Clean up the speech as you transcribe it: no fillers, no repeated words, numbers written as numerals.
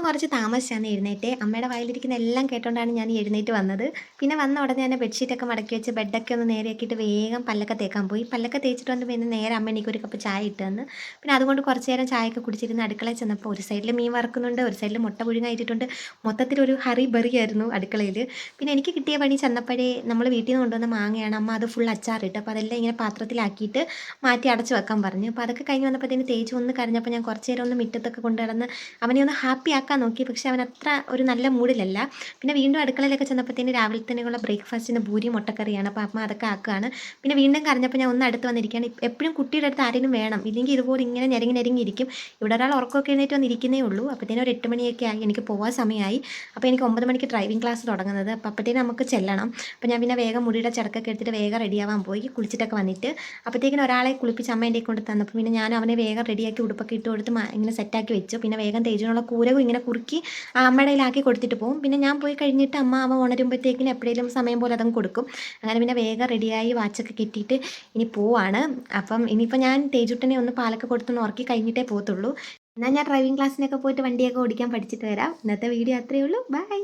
കുറച്ച് താമസിച്ചാണ് എഴുന്നേറ്റെ. അമ്മയുടെ വായിലിരിക്കുന്ന എല്ലാം കേട്ടോണ്ടാണ് ഞാൻ എഴുന്നേറ്റ് വന്നത്. പിന്നെ വന്ന ഉടനെ തന്നെ ബെഡ്ഷീറ്റൊക്കെ മടക്കി വെച്ച് ബെഡൊക്കെ ഒന്ന് നേരെയാക്കിയിട്ട് വേഗം പല്ലൊക്കെ തേക്കാൻ പോയി. പല്ലൊക്കെ തേച്ചിട്ട് വന്ന് പിന്നെ നേരെ അമ്മ എനിക്കൊരു കപ്പ് ചായ ഇട്ട് തന്ന്. പിന്നെ അതുകൊണ്ട് കുറച്ച് നേരം ചായയൊക്കെ കുടിച്ചിരുന്ന് അടുക്കളയിൽ ചെന്നപ്പോൾ ഒരു സൈഡിൽ മീൻ വറുക്കുന്നുണ്ട്, ഒരു സൈഡിൽ മുട്ട പുഴുങ്ങാൻ ഇട്ടിട്ടുണ്ട്. മൊത്തത്തിലൊരു ഹറി ബറി ആയിരുന്നു അടുക്കളയിൽ. പിന്നെ എനിക്ക് കിട്ടിയ പണി ചെന്നപ്പോഴേ നമ്മൾ വീട്ടിൽ നിന്ന് കൊണ്ടുവന്ന മാങ്ങയാണ്. അമ്മ അത് ഫുൾ അച്ചാറിട്ട്. അപ്പോൾ അതെല്ലാം ഇങ്ങനെ പാത്രത്തിലാക്കിയിട്ട് മാറ്റി അടച്ച് വെക്കാൻ പറഞ്ഞു. അപ്പോൾ അതൊക്കെ കഴിഞ്ഞ് വന്നപ്പോഴത്തേന് തേച്ച് ഒന്ന് കരഞ്ഞപ്പോൾ ഞാൻ കുറച്ച് നേരം ഒന്ന് മുറ്റത്തൊക്കെ കൊണ്ട് നടന്ന് അവനെ ഒന്ന് ഹാപ്പി ആക്കാൻ നോക്കി. പക്ഷെ അവൻ അത്ര ഒരു നല്ല മൂഡിലല്ല. പിന്നെ വീണ്ടും അടുക്കളയിലൊക്കെ ചെന്നപ്പോഴത്തേന് രാവിലെ തന്നെയുള്ള ബ്രേക്ക്ഫാസ്റ്റിന് ഭൂരി മുട്ടക്കറിയാണ്. അപ്പോൾ അമ്മ അതൊക്കെ ആക്കുകയാണ്. പിന്നെ വീണ്ടും കരഞ്ഞപ്പോൾ ഞാൻ ഒന്ന് അടുത്ത് വന്നിരിക്കുകയാണ്. എപ്പോഴും കുട്ടിയുടെ അടുത്ത് ആരെങ്കിലും വേണം, ഇല്ലെങ്കിൽ ഇതുപോലെ ഇങ്ങനെ ഞെരങ്ങി ഞെരങ്ങിയിരിക്കും. ഇവിടെ ഒരാൾ ഉറക്കമൊക്കെ എഴുന്നേറ്റ് വന്നിരിക്കുന്നേ ഉള്ളൂ. അപ്പോഴത്തേനും ഒരു 8 മണിയൊക്കെ ആയി, എനിക്ക് പോകാൻ സമയമായി. അപ്പോൾ എനിക്ക് 9 മണിക്ക് ഡ്രൈവിംഗ് ക്ലാസ് തുടങ്ങുന്നത്. അപ്പോൾ അപ്പോഴത്തേനും നമുക്ക് ചെല്ലണം. അപ്പോൾ ഞാൻ പിന്നെ വേഗം മുടിയുടെ ചടക്കൊക്കെ എടുത്തിട്ട് വേഗം റെഡിയാവാൻ പോയി. കുളിച്ചിട്ടൊക്കെ വന്നിട്ട് അപ്പോഴത്തേക്കിനും ഒരാളെ കുളിപ്പിച്ച് അമ്മ എൻ്റെ കൊണ്ട് തന്നപ്പോൾ പിന്നെ ഞാൻ അവനെ വേഗം റെഡിയാക്കി ഉടുപ്പൊക്കെ ഇട്ട് കൊടുത്ത് ഇങ്ങനെ സെറ്റാക്കി വെച്ചു. പിന്നെ വേഗം തേജിനുള്ള കൂരവും ഇങ്ങനെ കുറുക്കി ആ അമ്മയുടെ കയ്യിലാക്കി കൊടുത്തിട്ട് പോകും. പിന്നെ ഞാൻ പോയി കഴിഞ്ഞിട്ട് അവൻ ഉണരുമ്പോഴത്തേക്കിന് എപ്പോഴേലും സമയം പോലെ അതങ്ങ് കൊടുക്കും. അങ്ങനെ പിന്നെ വേഗം റെഡിയായി വാച്ചൊക്കെ കെട്ടിയിട്ട് ഇനി പോവാണ്. അപ്പം ഇനിയിപ്പോൾ ഞാൻ തേജുട്ടനെ ഒന്ന് പാലൊക്കെ കൊടുത്തൊന്ന് ഉറക്കി കഴിഞ്ഞിട്ടേ പോകത്തുള്ളൂ. എന്നാൽ ഞാൻ ഡ്രൈവിംഗ് ക്ലാസ്സിനൊക്കെ പോയിട്ട് വണ്ടിയൊക്കെ ഓടിക്കാൻ പഠിച്ചിട്ട് വരാം. ഇന്നത്തെ വീഡിയോ അത്രയേ ഉള്ളൂ. ബൈ.